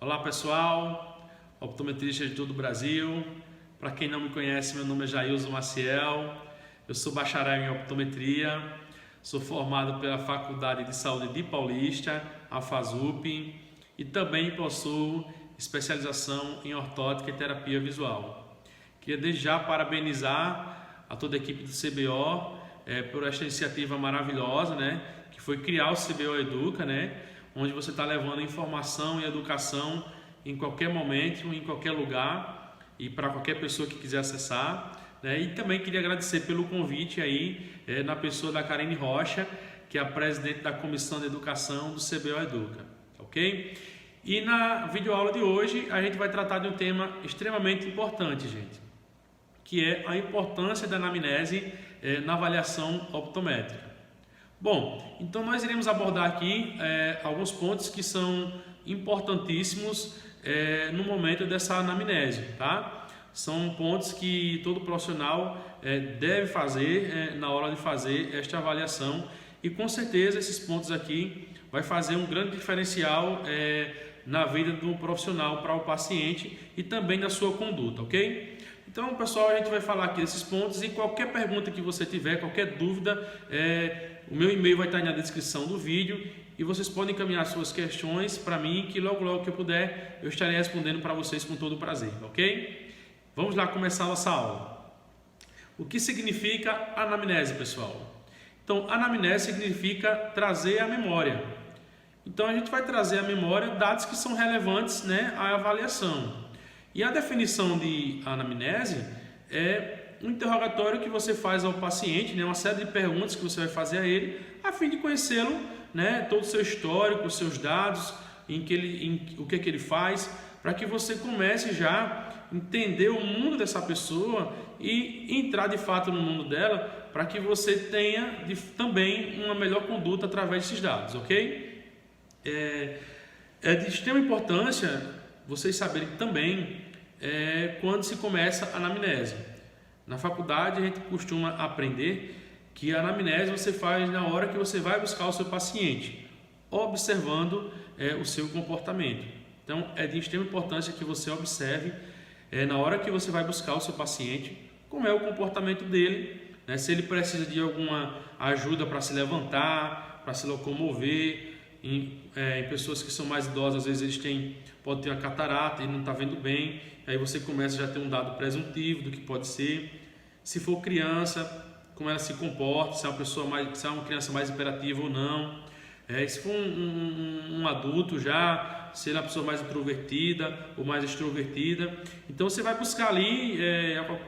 Olá pessoal, optometrista de todo o Brasil. Para quem não me conhece, meu nome é Jailson Maciel, eu sou bacharel em optometria, sou formado pela Faculdade de Saúde de Paulista, a FASUP, e também possuo especialização em ortótica e terapia visual. Queria desde já parabenizar a toda a equipe do CBO por esta iniciativa maravilhosa, que foi criar o CBO Educa, onde você está levando informação e educação em qualquer momento, em qualquer lugar e para qualquer pessoa que quiser acessar. E também queria agradecer pelo convite aí na pessoa da Karine Rocha, que é a presidente da Comissão de Educação do CBO Educa, ok? E na videoaula de hoje a gente vai tratar de um tema extremamente importante, gente, que é a importância da anamnese na avaliação optométrica. Bom, então nós iremos abordar aqui alguns pontos que são importantíssimos no momento dessa anamnese, tá? São pontos que todo profissional deve fazer na hora de fazer esta avaliação, e com certeza esses pontos aqui vai fazer um grande diferencial na vida do profissional para o paciente e também na sua conduta, ok? Então, pessoal, a gente vai falar aqui desses pontos, e qualquer pergunta que você tiver, qualquer dúvida, o meu e-mail vai estar na descrição do vídeo e vocês podem encaminhar suas questões para mim, que logo que eu puder eu estarei respondendo para vocês com todo o prazer, ok? Vamos lá começar a nossa aula. O que significa anamnese, pessoal? Então, anamnese significa trazer a memória. Então, a gente vai trazer à memória dados que são relevantes à avaliação. E a definição de anamnese é um interrogatório que você faz ao paciente, uma série de perguntas que você vai fazer a ele, a fim de conhecê-lo, todo o seu histórico, os seus dados, o que ele faz, para que você comece já a entender o mundo dessa pessoa e entrar de fato no mundo dela, para que você tenha também uma melhor conduta através desses dados, ok? É de extrema importância vocês saberem também quando se começa a anamnese. Na faculdade a gente costuma aprender que a anamnese você faz na hora que você vai buscar o seu paciente, observando o seu comportamento. Então é de extrema importância que você observe na hora que você vai buscar o seu paciente, como é o comportamento dele, se ele precisa de alguma ajuda para se levantar, para se locomover. Em pessoas que são mais idosas, às vezes pode ter uma catarata e não está vendo bem, aí você começa já a ter um dado presuntivo do que pode ser. Se for criança, como ela se comporta, se é uma criança mais hiperativa ou não. Se for um adulto já, se ele é uma pessoa mais introvertida ou mais extrovertida. Então você vai buscar ali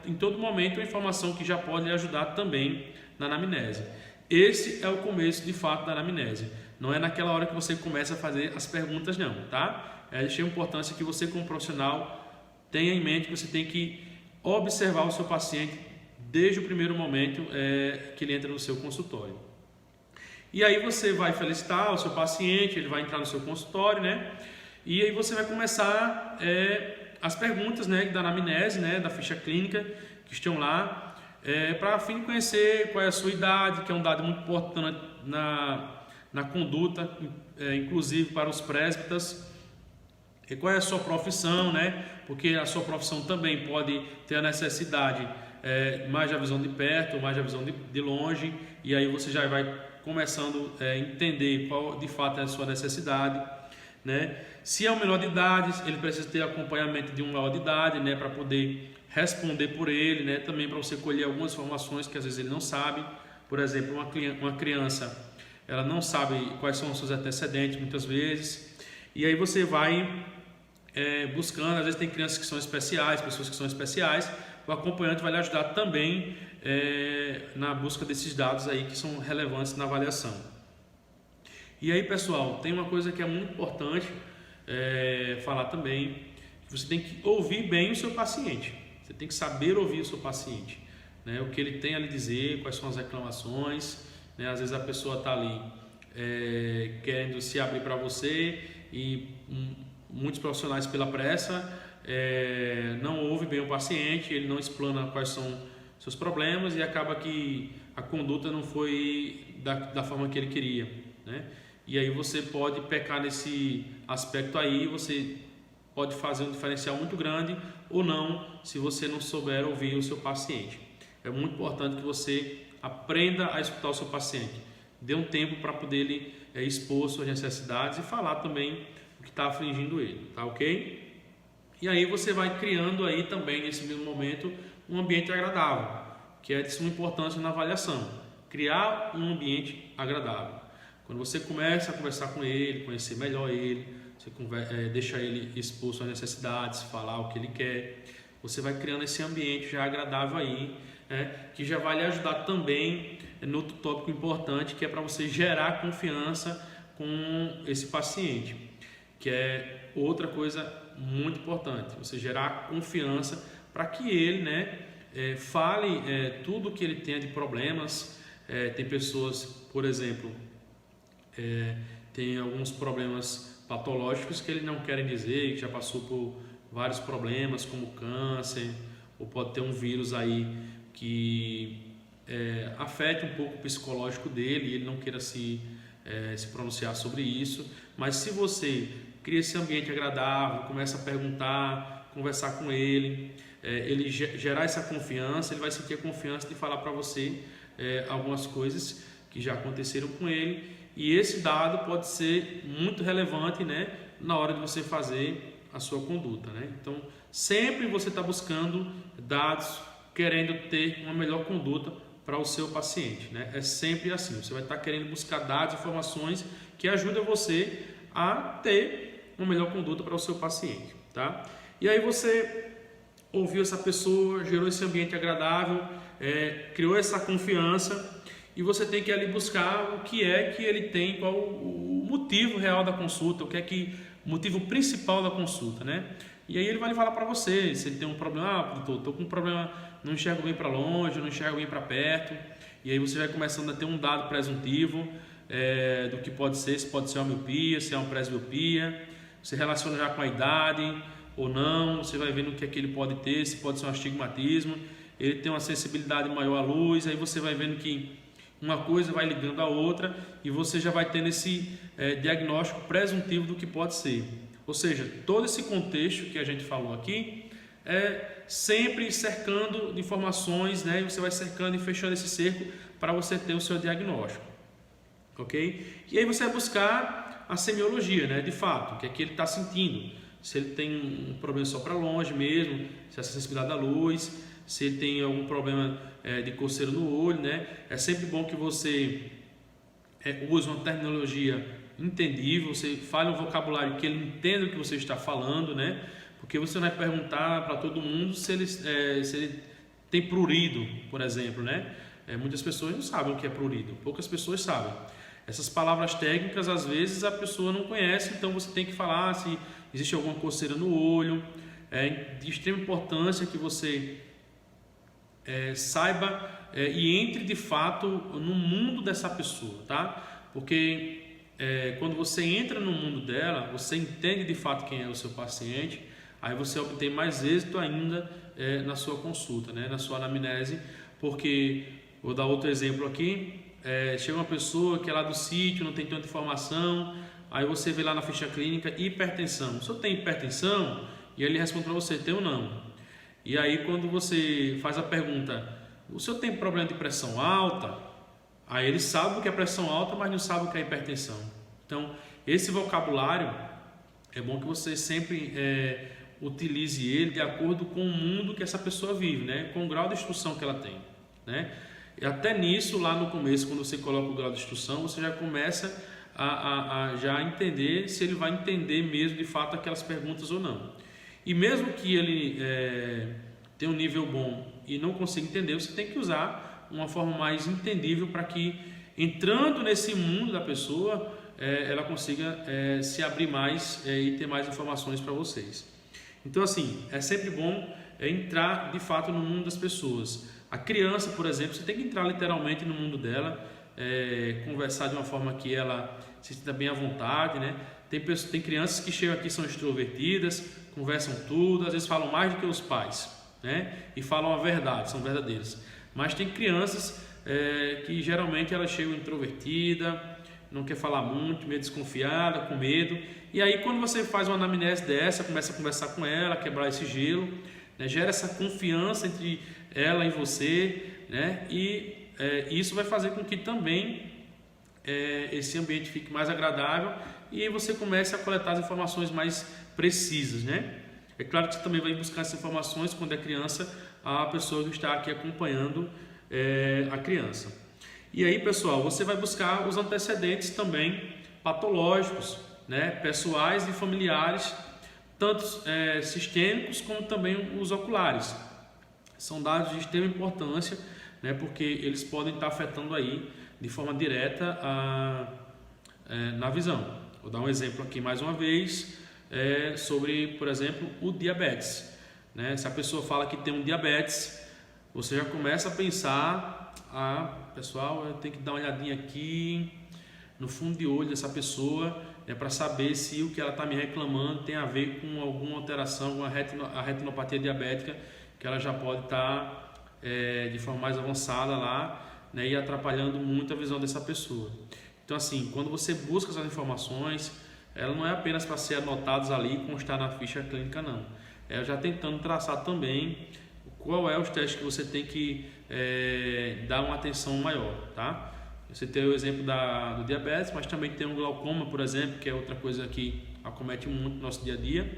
em todo momento uma informação que já pode lhe ajudar também na anamnese. Esse é o começo de fato da anamnese. Não é naquela hora que você começa a fazer as perguntas, não, tá? É de extrema importância que você, como profissional, tenha em mente que você tem que observar o seu paciente desde o primeiro momento que ele entra no seu consultório. E aí você vai felicitar o seu paciente, ele vai entrar no seu consultório, E aí você vai começar as perguntas, da anamnese, da ficha clínica que estão lá, para fim de conhecer qual é a sua idade, que é um dado muito importante na conduta, inclusive para os presbitas, e qual é a sua profissão, porque a sua profissão também pode ter a necessidade mais da visão de perto ou mais da visão de longe, e aí você já vai começando a entender qual de fato é a sua necessidade, Se é um menor de idade, ele precisa ter acompanhamento de um maior de idade, para poder responder por ele, também para você colher algumas informações que às vezes ele não sabe. Por exemplo, uma criança, ela não sabe quais são os seus antecedentes muitas vezes, e aí você vai buscando. Às vezes tem crianças que são especiais, pessoas que são especiais, o acompanhante vai lhe ajudar também na busca desses dados aí que são relevantes na avaliação. E aí, pessoal, tem uma coisa que é muito importante falar também, que você tem que ouvir bem o seu paciente, você tem que saber ouvir o seu paciente, o que ele tem a lhe dizer, quais são as reclamações. Às vezes a pessoa está ali querendo se abrir para você e muitos profissionais pela pressa não ouvem bem o paciente, ele não explana quais são seus problemas e acaba que a conduta não foi da forma que ele queria, E aí você pode pecar nesse aspecto aí, você pode fazer um diferencial muito grande ou não, se você não souber ouvir o seu paciente. É muito importante que você aprenda a escutar o seu paciente. Dê um tempo para poder ele expor suas necessidades e falar também o que está afligindo ele, tá ok? E aí você vai criando aí também, nesse mesmo momento, um ambiente agradável, que é de suma importância na avaliação. Criar um ambiente agradável. Quando você começa a conversar com ele, conhecer melhor ele, você deixa ele expor suas necessidades, falar o que ele quer, você vai criando esse ambiente já agradável aí, que já vai lhe ajudar também no outro tópico importante, que é para você gerar confiança com esse paciente, que é outra coisa muito importante, você gerar confiança para que ele fale tudo que ele tenha de problemas. Tem pessoas, por exemplo, tem alguns problemas patológicos que eles não querem dizer, que já passou por vários problemas como câncer, ou pode ter um vírus aí que afete um pouco o psicológico dele e ele não queira se pronunciar sobre isso. Mas se você cria esse ambiente agradável, começa a perguntar, conversar com ele, ele gerar essa confiança, ele vai sentir a confiança de falar para você algumas coisas que já aconteceram com ele, e esse dado pode ser muito relevante, na hora de você fazer a sua conduta, Então, sempre você está buscando dados, querendo ter uma melhor conduta para o seu paciente, É sempre assim, você vai estar querendo buscar dados, informações que ajudem você a ter uma melhor conduta para o seu paciente, tá? E aí você ouviu essa pessoa, gerou esse ambiente agradável, criou essa confiança, e você tem que ali buscar o que é que ele tem, qual o motivo real da consulta, o motivo principal da consulta, E aí ele vai falar para você, se ele tem um problema, doutor, estou com um problema, não enxergo bem para longe, não enxergo bem para perto, e aí você vai começando a ter um dado presuntivo do que pode ser, se pode ser uma miopia, se é uma presbiopia, você relaciona já com a idade ou não, você vai vendo o que é que ele pode ter, se pode ser um astigmatismo, ele tem uma sensibilidade maior à luz, aí você vai vendo que uma coisa vai ligando a outra e você já vai tendo esse diagnóstico presuntivo do que pode ser. Ou seja, todo esse contexto que a gente falou aqui é sempre cercando de informações, E você vai cercando e fechando esse cerco para você ter o seu diagnóstico, ok? E aí você vai buscar a semiologia, de fato, o que é que ele está sentindo. Se ele tem um problema só para longe mesmo, se essa sensibilidade à luz, se ele tem algum problema de coceira no olho, É sempre bom que você use uma terminologia entendível, você fale um vocabulário que ele entenda o que você está falando, Porque você vai perguntar para todo mundo se ele tem prurido, por exemplo, Muitas pessoas não sabem o que é prurido, poucas pessoas sabem. Essas palavras técnicas, às vezes, a pessoa não conhece, então você tem que falar se existe alguma coceira no olho. É de extrema importância que você saiba e entre de fato no mundo dessa pessoa, tá? Porque quando você entra no mundo dela, você entende de fato quem é o seu paciente, aí você obtém mais êxito ainda na sua consulta, na sua anamnese, porque, vou dar outro exemplo aqui, chega uma pessoa que é lá do sítio, não tem tanta informação, aí você vê lá na ficha clínica hipertensão. O senhor tem hipertensão? E ele responde para você, tem ou não? E aí quando você faz a pergunta, o senhor tem problema de pressão alta? Aí ele sabe o que é pressão alta, mas não sabe o que é hipertensão. Então, esse vocabulário é bom que você sempre utilize ele de acordo com o mundo que essa pessoa vive, com o grau de instrução que ela tem, E até nisso, lá no começo, quando você coloca o grau de instrução, você já começa a já entender se ele vai entender mesmo de fato aquelas perguntas ou não. E mesmo que ele tenha um nível bom e não consiga entender, você tem que usar uma forma mais entendível para que, entrando nesse mundo da pessoa, ela consiga se abrir mais e ter mais informações para vocês. Então, assim, é sempre bom entrar de fato no mundo das pessoas. A criança, por exemplo, você tem que entrar literalmente no mundo dela, conversar de uma forma que ela se sinta bem à vontade, Tem crianças que chegam aqui, são extrovertidas, conversam tudo, às vezes falam mais do que os pais, E falam a verdade, são verdadeiras. Mas tem crianças que geralmente elas chegam introvertidas, não quer falar muito, meio desconfiada, com medo. E aí quando você faz uma anamnese dessa, começa a conversar com ela, quebrar esse gelo, né? Gera essa confiança entre ela e você, né? E isso vai fazer com que também esse ambiente fique mais agradável e você comece a coletar as informações mais precisas, né? É claro que você também vai buscar essas informações quando é criança, a pessoa que está aqui acompanhando a criança. E aí, pessoal, você vai buscar os antecedentes também patológicos, né? Pessoais e familiares, tanto sistêmicos como também os oculares. São dados de extrema importância, né? Porque eles podem estar afetando aí de forma direta na visão. Vou dar um exemplo aqui mais uma vez sobre, por exemplo, o diabetes, né? Se a pessoa fala que tem um diabetes, você já começa a pensar, pessoal, eu tenho que dar uma olhadinha aqui no fundo de olho dessa pessoa, né, para saber se o que ela está me reclamando tem a ver com alguma alteração, com a retinopatia diabética, que ela já pode estar de forma mais avançada lá, né, e atrapalhando muito a visão dessa pessoa. Então, assim, quando você busca essas informações, ela não é apenas para ser anotadas ali e constar na ficha clínica, não. É já tentando traçar também qual é os testes que você tem que dar uma atenção maior, tá? Você tem o exemplo do diabetes, mas também tem o glaucoma, por exemplo, que é outra coisa que acomete muito no nosso dia a dia.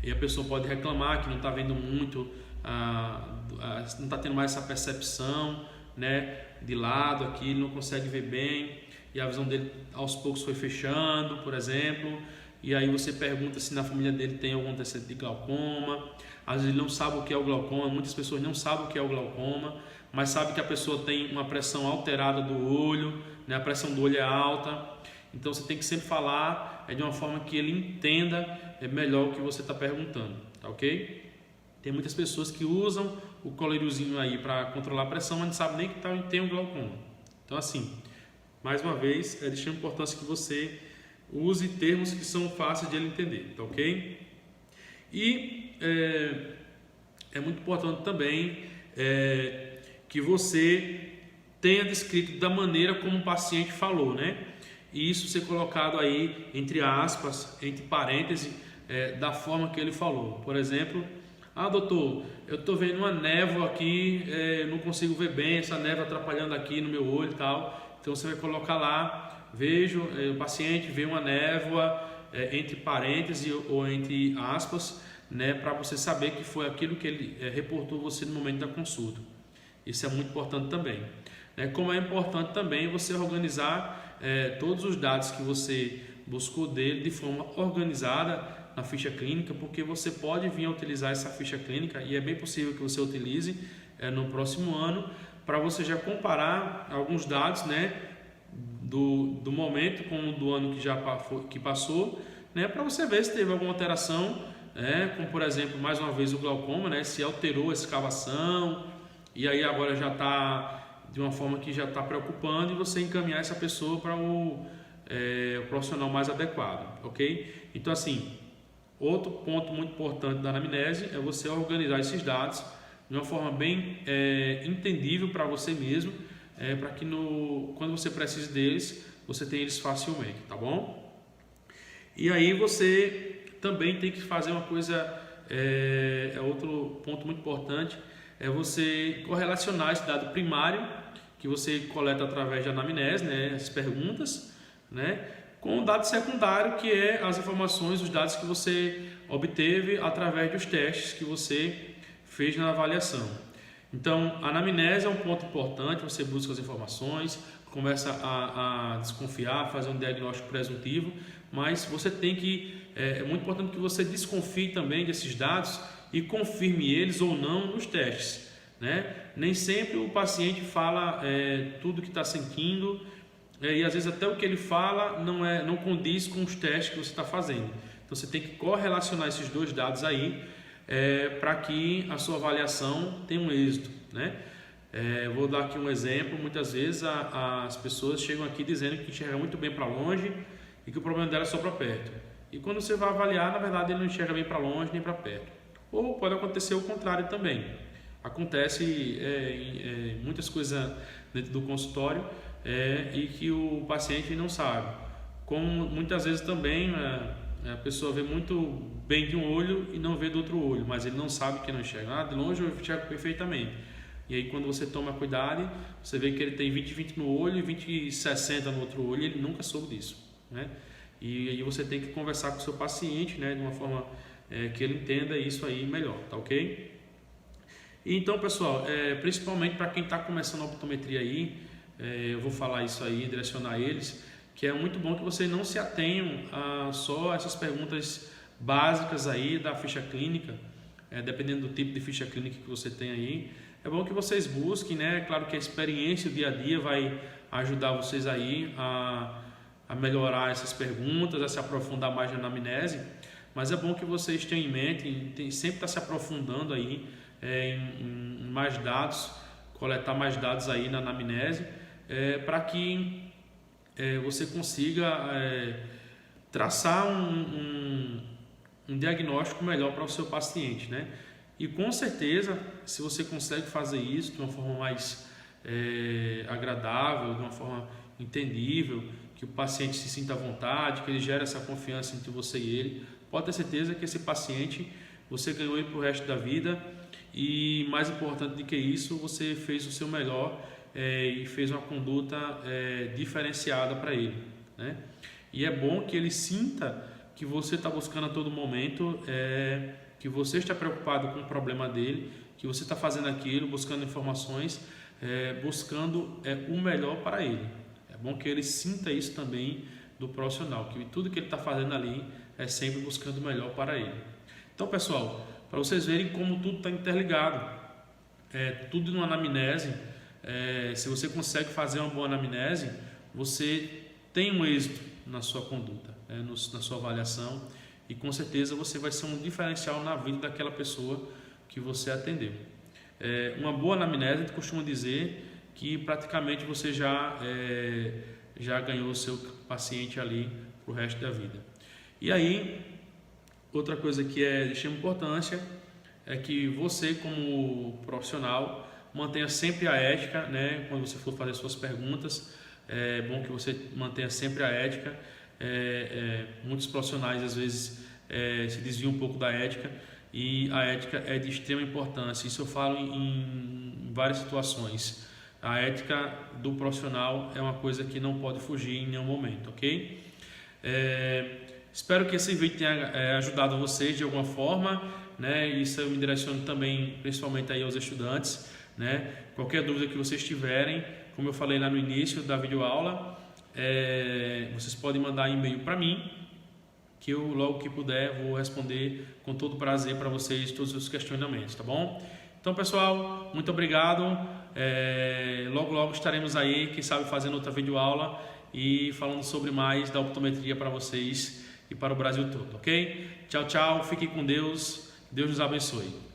E a pessoa pode reclamar que não está vendo muito, não está tendo mais essa percepção, né, de lado aqui, ele não consegue ver bem, e a visão dele aos poucos foi fechando, por exemplo. E aí você pergunta se na família dele tem algum antecedente de glaucoma. Às vezes ele não sabe o que é o glaucoma, muitas pessoas não sabem o que é o glaucoma, mas sabe que a pessoa tem uma pressão alterada do olho, né? A pressão do olho é alta. Então você tem que sempre falar de uma forma que ele entenda melhor o que você está perguntando, tá ok? Tem muitas pessoas que usam o colíriozinho aí para controlar a pressão, mas não sabe nem que tem um glaucoma. Então, assim, mais uma vez, é de extrema importância que você use termos que são fáceis de ele entender, tá ok? E é muito importante também que você tenha descrito da maneira como o paciente falou, né? E isso ser colocado aí entre aspas, entre parênteses, da forma que ele falou. Por exemplo, doutor, eu estou vendo uma névoa aqui, não consigo ver bem, essa névoa atrapalhando aqui no meu olho e tal. Então você vai colocar lá, o paciente vê uma névoa entre parênteses ou entre aspas, né, para você saber que foi aquilo que ele reportou você no momento da consulta. Isso é muito importante também. Como é importante também você organizar todos os dados que você buscou dele de forma organizada na ficha clínica, porque você pode vir a utilizar essa ficha clínica, e é bem possível que você utilize no próximo ano, para você já comparar alguns dados, né, do momento com o do ano que passou, né, para você ver se teve alguma alteração, como por exemplo, mais uma vez o glaucoma, né, se alterou a escavação, e aí agora já está de uma forma que já está preocupando, e você encaminhar essa pessoa para o profissional mais adequado, ok? Então, assim, outro ponto muito importante da anamnese é você organizar esses dados de uma forma bem entendível para você mesmo, para que quando você precise deles, você tenha eles facilmente, tá bom? E aí você também tem que fazer uma coisa, outro ponto muito importante, é você correlacionar esse dado primário que você coleta através de anamnese, né, as perguntas, né, com o dado secundário, que é as informações, os dados que você obteve através dos testes que você fez na avaliação. Então, a anamnese é um ponto importante, você busca as informações, começa a desconfiar, fazer um diagnóstico presuntivo, mas você tem que, é muito importante que você desconfie também desses dados e confirme eles ou não nos testes, né? Nem sempre o paciente fala tudo que está sentindo, e às vezes até o que ele fala não condiz com os testes que você está fazendo. Então você tem que correlacionar esses dois dados aí para que a sua avaliação tenha um êxito, né? Vou dar aqui um exemplo. Muitas vezes as pessoas chegam aqui dizendo que enxerga muito bem para longe e que o problema dela é só para perto. E quando você vai avaliar, na verdade ele não enxerga bem para longe nem para perto. Ou pode acontecer o contrário também. Acontece muitas coisas dentro do consultório, e que o paciente não sabe. Como muitas vezes também a pessoa vê muito bem de um olho e não vê do outro olho, mas ele não sabe que não enxerga. De longe eu enxergo perfeitamente. E aí quando você toma cuidado, você vê que ele tem 20/20 no olho e 20/60 no outro olho, e ele nunca soube disso, né? E aí você tem que conversar com o seu paciente, né, de uma forma que ele entenda isso aí melhor, tá ok? E então, pessoal, principalmente para quem está começando a optometria aí, eu vou falar isso aí, direcionar eles, que é muito bom que vocês não se atenham a só essas perguntas básicas aí da ficha clínica, dependendo do tipo de ficha clínica que você tem aí. É bom que vocês busquem, né? Claro que a experiência, o dia a dia vai ajudar vocês aí a melhorar essas perguntas, a se aprofundar mais na anamnese, mas é bom que vocês tenham em mente, sempre estar se aprofundando aí em mais dados, coletar mais dados aí na anamnese, para que você consiga traçar um diagnóstico melhor para o seu paciente, né? E com certeza, se você consegue fazer isso de uma forma mais agradável, de uma forma entendível, que o paciente se sinta à vontade, que ele gere essa confiança entre você e ele, pode ter certeza que esse paciente, você ganhou ele para o resto da vida. E mais importante do que isso, você fez o seu melhor e fez uma conduta diferenciada para ele, né? E é bom que ele sinta que você está buscando a todo momento, que você está preocupado com o problema dele, que você está fazendo aquilo, buscando informações, buscando o melhor para ele. É bom que ele sinta isso também do profissional, que tudo que ele está fazendo ali é sempre buscando o melhor para ele. Então, pessoal, para vocês verem como tudo está interligado, tudo numa anamnese, se você consegue fazer uma boa anamnese, você tem um êxito na sua conduta, na sua avaliação, e com certeza você vai ser um diferencial na vida daquela pessoa que você atendeu. Uma boa anamnese, a gente costuma dizer que praticamente você já ganhou o seu paciente ali para o resto da vida. E aí, outra coisa que é de extrema importância é que você, como profissional, mantenha sempre a ética, né? Quando você for fazer suas perguntas, é bom que você mantenha sempre a ética. Muitos profissionais às vezes se desviam um pouco da ética, e a ética é de extrema importância. Isso eu falo em várias situações. A ética do profissional é uma coisa que não pode fugir em nenhum momento, ok? Espero que esse vídeo tenha ajudado vocês de alguma forma, né? Isso eu me direciono também, principalmente aí aos estudantes, né? Qualquer dúvida que vocês tiverem, como eu falei lá no início da videoaula, vocês podem mandar e-mail para mim, que eu logo que puder vou responder com todo prazer para vocês todos os questionamentos, tá bom? Então, pessoal, muito obrigado. Logo estaremos aí, quem sabe, fazendo outra videoaula e falando sobre mais da optometria para vocês e para o Brasil todo, ok? Tchau, tchau, fiquem com Deus, Deus nos abençoe.